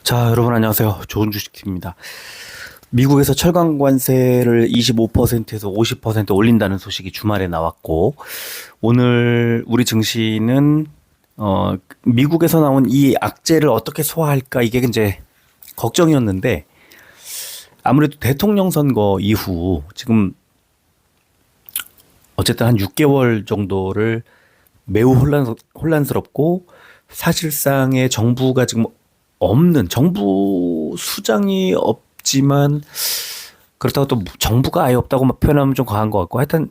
자, 여러분 안녕하세요. 좋은 주식입니다. 미국에서 철강 관세를 25%에서 50% 올린다는 소식이 주말에 나왔고, 오늘 우리 증시는 미국에서 나온 이 악재를 어떻게 소화할까 이게 이제 걱정이었는데, 아무래도 대통령 선거 이후 지금 어쨌든 한 6개월 정도를 매우 혼란스럽고, 사실상의 정부가 지금 없는, 정부 수장이 없지만 그렇다고 또 정부가 아예 없다고 막 표현하면 좀 과한 것 같고, 하여튼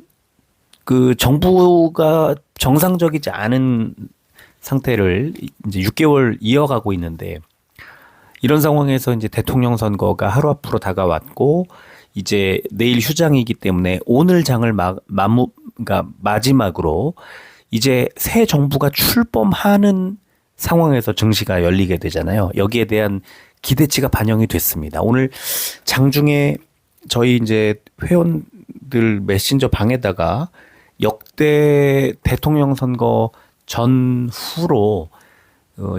그 정부가 정상적이지 않은 상태를 이제 6개월 이어가고 있는데, 이런 상황에서 이제 대통령 선거가 하루 앞으로 다가왔고, 이제 내일 휴장이기 때문에 오늘 장을 그러니까 마지막으로 이제 새 정부가 출범하는 상황에서 증시가 열리게 되잖아요. 여기에 대한 기대치가 반영이 됐습니다. 오늘 장중에 저희 이제 회원들 메신저 방에다가 역대 대통령 선거 전후로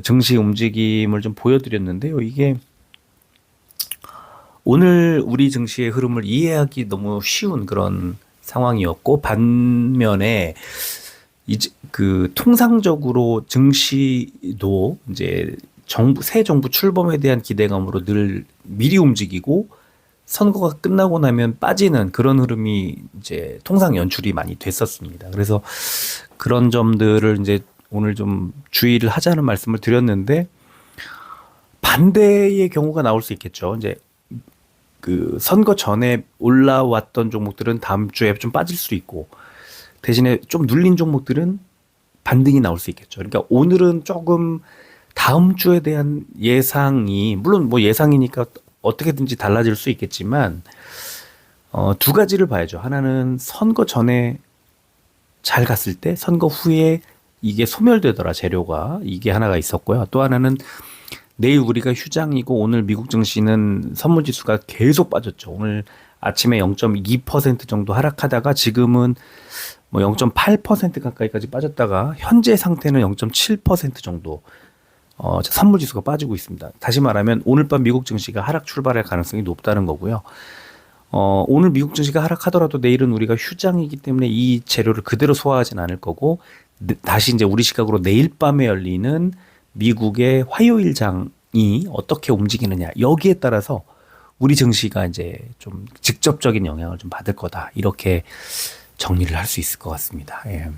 증시 움직임을 좀 보여드렸는데요. 이게 오늘 우리 증시의 흐름을 이해하기 너무 쉬운 그런 상황이었고, 반면에 이제 그 통상적으로 증시도 이제 새 정부 출범에 대한 기대감으로 늘 미리 움직이고, 선거가 끝나고 나면 빠지는 그런 흐름이 이제 통상 연출이 많이 됐었습니다. 그래서 그런 점들을 이제 오늘 좀 주의를 하자는 말씀을 드렸는데, 반대의 경우가 나올 수 있겠죠. 이제 그 선거 전에 올라왔던 종목들은 다음 주에 좀 빠질 수 있고, 대신에 좀 눌린 종목들은 반등이 나올 수 있겠죠. 그러니까 오늘은 조금 다음 주에 대한 예상이, 물론 뭐 예상이니까 어떻게든지 달라질 수 있겠지만, 두 가지를 봐야죠. 하나는 선거 전에 잘 갔을 때, 선거 후에 이게 소멸되더라, 재료가. 이게 하나가 있었고요. 또 하나는 내일 우리가 휴장이고, 오늘 미국 증시는 선물지수가 계속 빠졌죠. 오늘 아침에 0.2% 정도 하락하다가 지금은 뭐 0.8% 가까이까지 빠졌다가 현재 상태는 0.7% 정도 선물지수가 빠지고 있습니다. 다시 말하면 오늘 밤 미국 증시가 하락 출발할 가능성이 높다는 거고요. 오늘 미국 증시가 하락하더라도 내일은 우리가 휴장이기 때문에 이 재료를 그대로 소화하진 않을 거고, 다시 이제 우리 시각으로 내일 밤에 열리는 미국의 화요일장이 어떻게 움직이느냐, 여기에 따라서 우리 증시가 이제 좀 직접적인 영향을 좀 받을 거다, 이렇게 정리를 할 수 있을 것 같습니다. 예.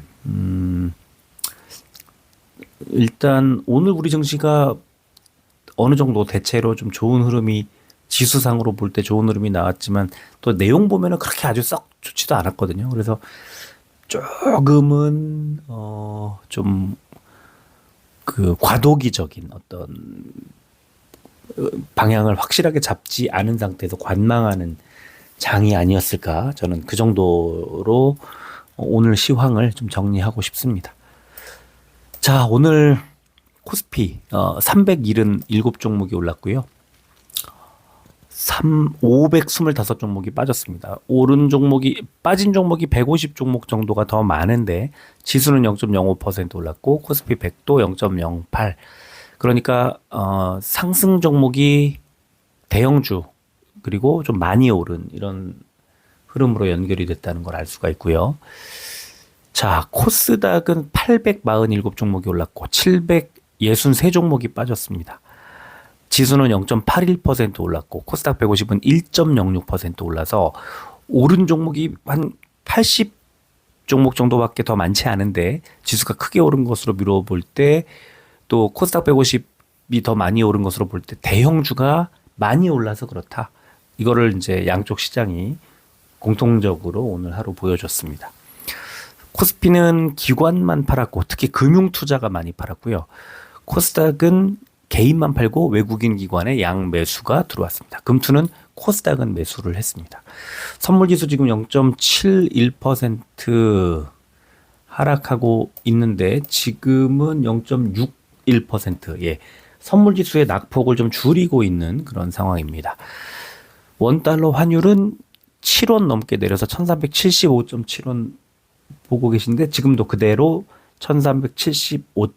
일단 오늘 우리 증시가 어느 정도 대체로 좀 좋은 흐름이, 지수상으로 볼 때 좋은 흐름이 나왔지만 또 내용 보면은 그렇게 아주 썩 좋지도 않았거든요. 그래서 조금은 좀 그 과도기적인 어떤 방향을 확실하게 잡지 않은 상태에서 관망하는 장이 아니었을까, 저는 그 정도로 오늘 시황을 좀 정리하고 싶습니다. 자, 오늘 코스피 377종목이 올랐고요. 525종목이 빠졌습니다. 빠진 종목이 150종목 정도가 더 많은데, 지수는 0.05% 올랐고 코스피 100도 0.08. 그러니까 상승 종목이 대형주, 그리고 좀 많이 오른 이런 흐름으로 연결이 됐다는 걸 알 수가 있고요. 자, 코스닥은 847종목이 올랐고 763종목이 빠졌습니다. 지수는 0.81% 올랐고 코스닥 150은 1.06% 올라서 오른 종목이 한 80종목 정도밖에 더 많지 않은데, 지수가 크게 오른 것으로 미뤄볼 때, 또 코스닥 150이 더 많이 오른 것으로 볼 때 대형주가 많이 올라서 그렇다, 이거를 이제 양쪽 시장이 공통적으로 오늘 하루 보여줬습니다. 코스피는 기관만 팔았고 특히 금융투자가 많이 팔았고요. 코스닥은 개인만 팔고 외국인 기관의 양매수가 들어왔습니다. 금투는 코스닥은 매수를 했습니다. 선물지수 지금 0.71% 하락하고 있는데 지금은 0.61%, 예, 선물지수의 낙폭을 좀 줄이고 있는 그런 상황입니다. 원달러 환율은 7원 넘게 내려서 1375.7원 보고 계신데, 지금도 그대로 1375.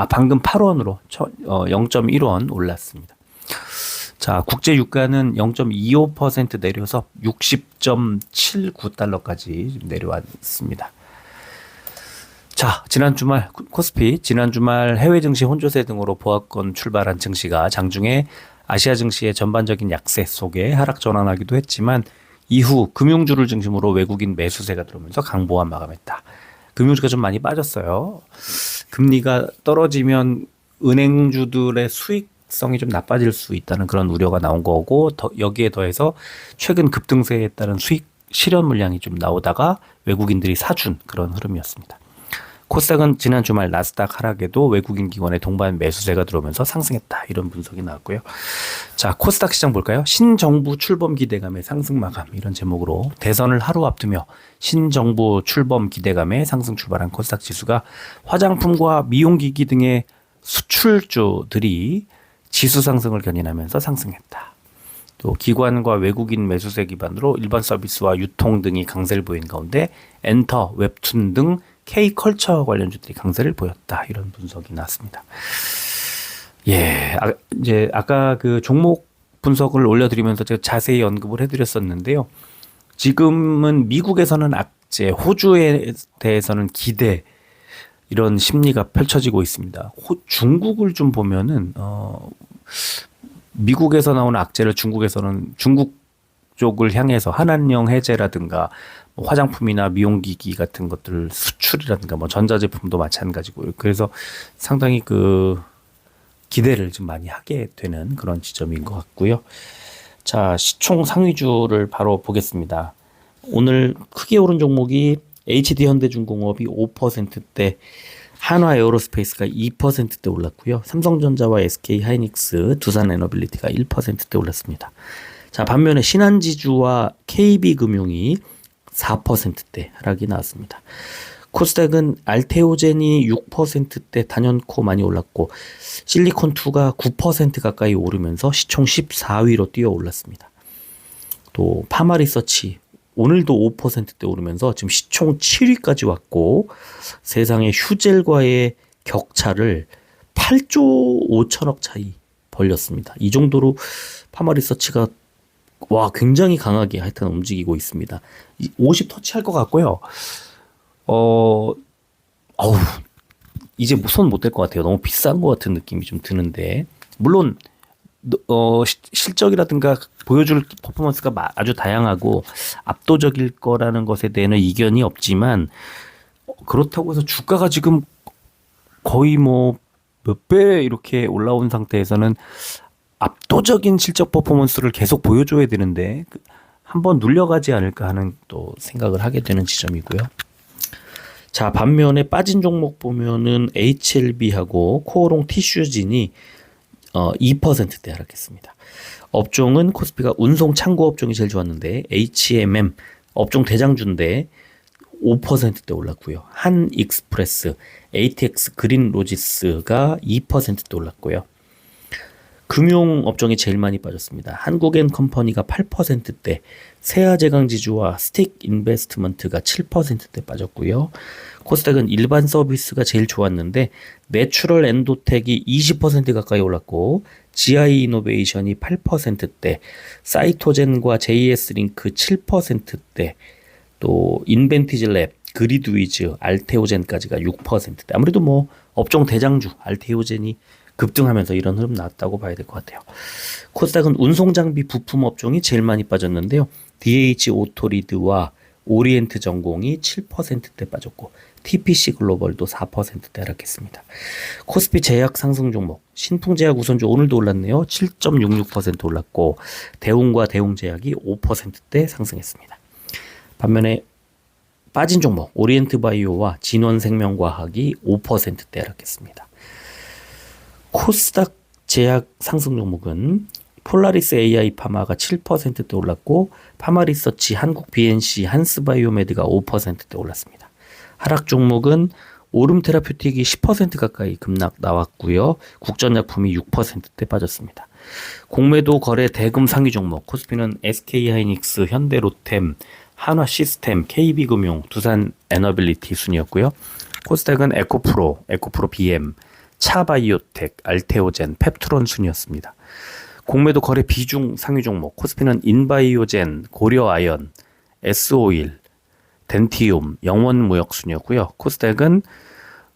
방금 8원으로 0.1원 올랐습니다. 자, 국제 유가는 0.25% 내려서 60.79달러까지 내려왔습니다. 자, 지난 주말 코스피 지난 주말 해외 증시 혼조세 등으로 보합권 출발한 증시가 장중에 아시아 증시의 전반적인 약세 속에 하락 전환하기도 했지만 이후 금융주를 중심으로 외국인 매수세가 들어오면서 강보합 마감했다. 금융주가 좀 많이 빠졌어요. 금리가 떨어지면 은행주들의 수익성이 좀 나빠질 수 있다는 그런 우려가 나온 거고, 여기에 더해서 최근 급등세에 따른 수익 실현 물량이 좀 나오다가 외국인들이 사준 그런 흐름이었습니다. 코스닥은 지난 주말 나스닥 하락에도 외국인 기관의 동반 매수세가 들어오면서 상승했다. 이런 분석이 나왔고요. 자, 코스닥 시장 볼까요? 신정부 출범 기대감의 상승 마감, 이런 제목으로 대선을 하루 앞두며 신정부 출범 기대감에 상승 출발한 코스닥 지수가 화장품과 미용기기 등의 수출주들이 지수 상승을 견인하면서 상승했다. 또 기관과 외국인 매수세 기반으로 일반 서비스와 유통 등이 강세를 보인 가운데 엔터, 웹툰 등 K컬처 관련주들이 강세를 보였다. 이런 분석이 나왔습니다. 예, 이제 아까 그 종목 분석을 올려드리면서 제가 자세히 언급을 해드렸었는데요. 지금은 미국에서는 악재, 호주에 대해서는 기대, 이런 심리가 펼쳐지고 있습니다. 중국을 좀 보면은 미국에서 나오는 악재를 중국에서는 중국 쪽을 향해서 한한령 해제라든가 화장품이나 미용기기 같은 것들 수출이라든가 뭐 전자제품도 마찬가지고요. 그래서 상당히 그 기대를 좀 많이 하게 되는 그런 지점인 것 같고요. 자, 시총 상위주를 바로 보겠습니다. 오늘 크게 오른 종목이 HD 현대중공업이 5%대, 한화 에어로스페이스가 2%대 올랐고요. 삼성전자와 SK 하이닉스, 두산 에너빌리티가 1%대 올랐습니다. 자, 반면에 신한지주와 KB금융이 4%대 하락이 나왔습니다. 코스닥은 알테오젠이 6%대 단연코 많이 올랐고, 실리콘2가 9% 가까이 오르면서 시총 14위로 뛰어 올랐습니다. 또 파마리서치 오늘도 5%대 오르면서 지금 시총 7위까지 왔고, 세상의 휴젤과의 격차를 8조 5천억 차이 벌렸습니다. 이 정도로 파마리서치가 굉장히 강하게 하여튼 움직이고 있습니다. 50 터치할 것 같고요. 이제 손 못 댈 것 같아요. 너무 비싼 것 같은 느낌이 좀 드는데, 물론 실적이라든가 보여줄 퍼포먼스가 아주 다양하고 압도적일 거라는 것에 대해서는 이견이 없지만, 그렇다고 해서 주가가 지금 거의 뭐 몇 배 이렇게 올라온 상태에서는 압도적인 실적 퍼포먼스를 계속 보여줘야 되는데 한번 눌려가지 않을까 하는 또 생각을 하게 되는 지점이고요. 자, 반면에 빠진 종목 보면은 HLB하고 코오롱 티슈진이 2%대 하락했습니다. 업종은 코스피가 운송 창고 업종이 제일 좋았는데 HMM 업종 대장주인데 5%대 올랐고요. 한익스프레스, ATX 그린로지스가 2%대 올랐고요. 금융 업종이 제일 많이 빠졌습니다. 한국엔컴퍼니가 8%대, 세아제강지주와 스틱 인베스트먼트가 7%대 빠졌고요. 코스닥은 일반 서비스가 제일 좋았는데 내추럴 엔도텍이 20% 가까이 올랐고, GI 이노베이션이 8%대, 사이토젠과 JS링크 7%대, 또 인벤티즈랩, 그리드위즈, 알테오젠까지가 6%대. 아무래도 뭐 업종 대장주 알테오젠이 급등하면서 이런 흐름 나왔다고 봐야 될 것 같아요. 코스닥은 운송장비 부품 업종이 제일 많이 빠졌는데요. DH 오토리드와 오리엔트 전공이 7%대 빠졌고, TPC 글로벌도 4%대 하락했습니다. 코스피 제약 상승 종목 신풍제약 우선주 오늘도 올랐네요. 7.66% 올랐고, 대웅과 대웅제약이 5%대 상승했습니다. 반면에 빠진 종목 오리엔트 바이오와 진원생명과학이 5%대 하락했습니다. 코스닥 제약 상승 종목은 폴라리스 AI 파마가 7%대 올랐고, 파마리서치, 한국 BNC, 한스바이오메드가 5%대 올랐습니다. 하락 종목은 오름 테라퓨틱이 10% 가까이 급락 나왔고요. 국전약품이 6%대 빠졌습니다. 공매도 거래 대금 상위 종목 코스피는 SK하이닉스, 현대로템, 한화시스템, KB금융, 두산 에너빌리티 순이었고요. 코스닥은 에코프로 BM, 차바이오텍, 알테오젠, 펩트론 순이었습니다. 공매도 거래 비중 상위 종목 코스피는 인바이오젠, 고려아연, S오일, 덴티움, 영원무역순이었고요. 코스닥은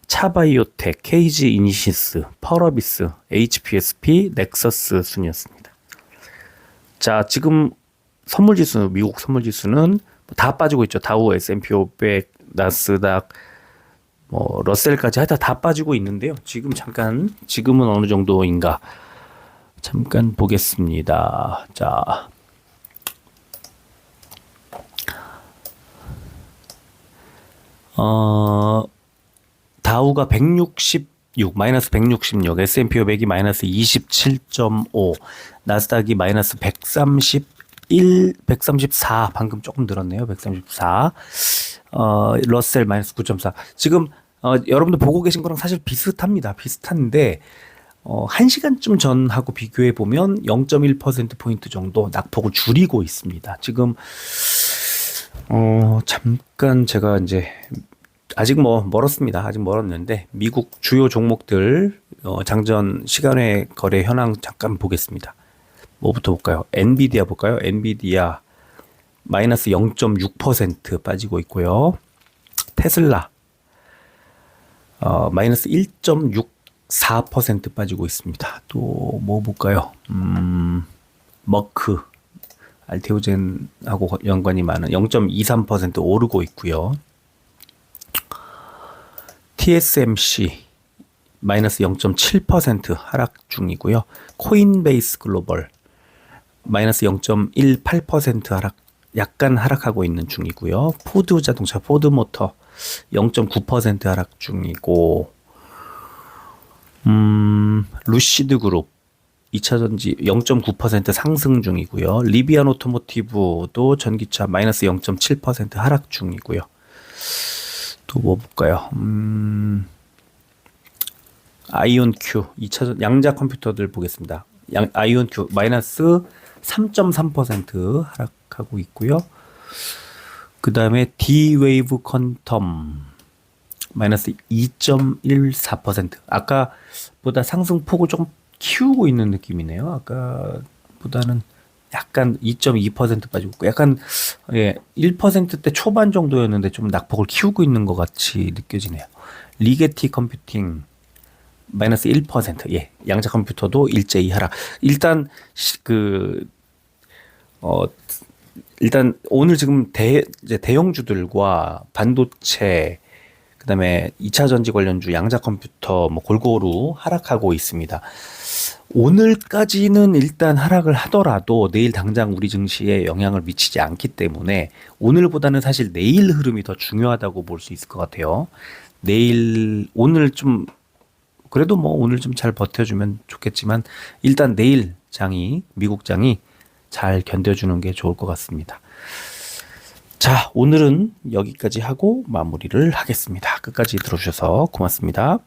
차바이오텍, KG 이니시스, 펄어비스, HPSP, 넥서스 순이었습니다. 자, 지금 선물지수, 미국 선물지수는 다 빠지고 있죠. 다우, S&P 500, 나스닥, 뭐 러셀까지 하여튼 다 빠지고 있는데요. 지금은 어느 정도인가 잠깐 보겠습니다. 자, 다우가 166, 마이너스 166, S&P 500이 마이너스 27.5, 나스닥이 마이너스 134, 방금 조금 늘었네요. 134, 러셀 마이너스 9.4. 지금, 여러분들 보고 계신 거랑 사실 비슷합니다. 비슷한데, 1시간쯤 전하고 비교해 보면 0.1%포인트 정도 낙폭을 줄이고 있습니다. 지금, 잠깐 제가 이제, 아직 멀었습니다. 아직 멀었는데, 미국 주요 종목들, 장전 시간외 거래 현황 잠깐 보겠습니다. 뭐부터 볼까요? 엔비디아 볼까요? 엔비디아, 마이너스 0.6% 빠지고 있고요. 테슬라, 마이너스 1.64% 빠지고 있습니다. 또 뭐 볼까요? 머크, 알테오젠하고 연관이 많은 0.23% 오르고 있고요. TSMC 마이너스 0.7% 하락 중이고요. 코인베이스 글로벌 마이너스 0.18% 하락, 약간 하락하고 있는 중이고요. 포드 자동차, 포드 모터 0.9% 하락 중이고, 루시드 그룹 2차전지 0.9% 상승 중이고요. 리비안 오토모티브도 전기차 마이너스 0.7% 하락 중이고요. 또 뭐 볼까요? 아이온큐 2차전 양자 컴퓨터들 보겠습니다. 아이온큐 마이너스 3.3% 하락하고 있고요. 그 다음에 D-웨이브 퀀텀 마이너스 2.14%. 아까보다 상승폭을 조금 키우고 있는 느낌이네요. 아까보다는 약간 2.2% 빠지고 있고, 약간 1%대 초반 정도였는데 좀 낙폭을 키우고 있는 것 같이 느껴지네요. 리게티 컴퓨팅 마이너스 1%. 예, 양자 컴퓨터도 일제히 하락. 일단 일단 오늘 지금 이제 대형주들과 반도체, 그다음에 2차 전지 관련주, 양자 컴퓨터 뭐 골고루 하락하고 있습니다. 오늘까지는 일단 하락을 하더라도 내일 당장 우리 증시에 영향을 미치지 않기 때문에 오늘보다는 사실 내일 흐름이 더 중요하다고 볼 수 있을 것 같아요. 오늘 좀 그래도 오늘 좀 잘 버텨주면 좋겠지만 일단 내일 미국 장이 잘 견뎌주는 게 좋을 것 같습니다. 자, 오늘은 여기까지 하고 마무리를 하겠습니다. 끝까지 들어주셔서 고맙습니다.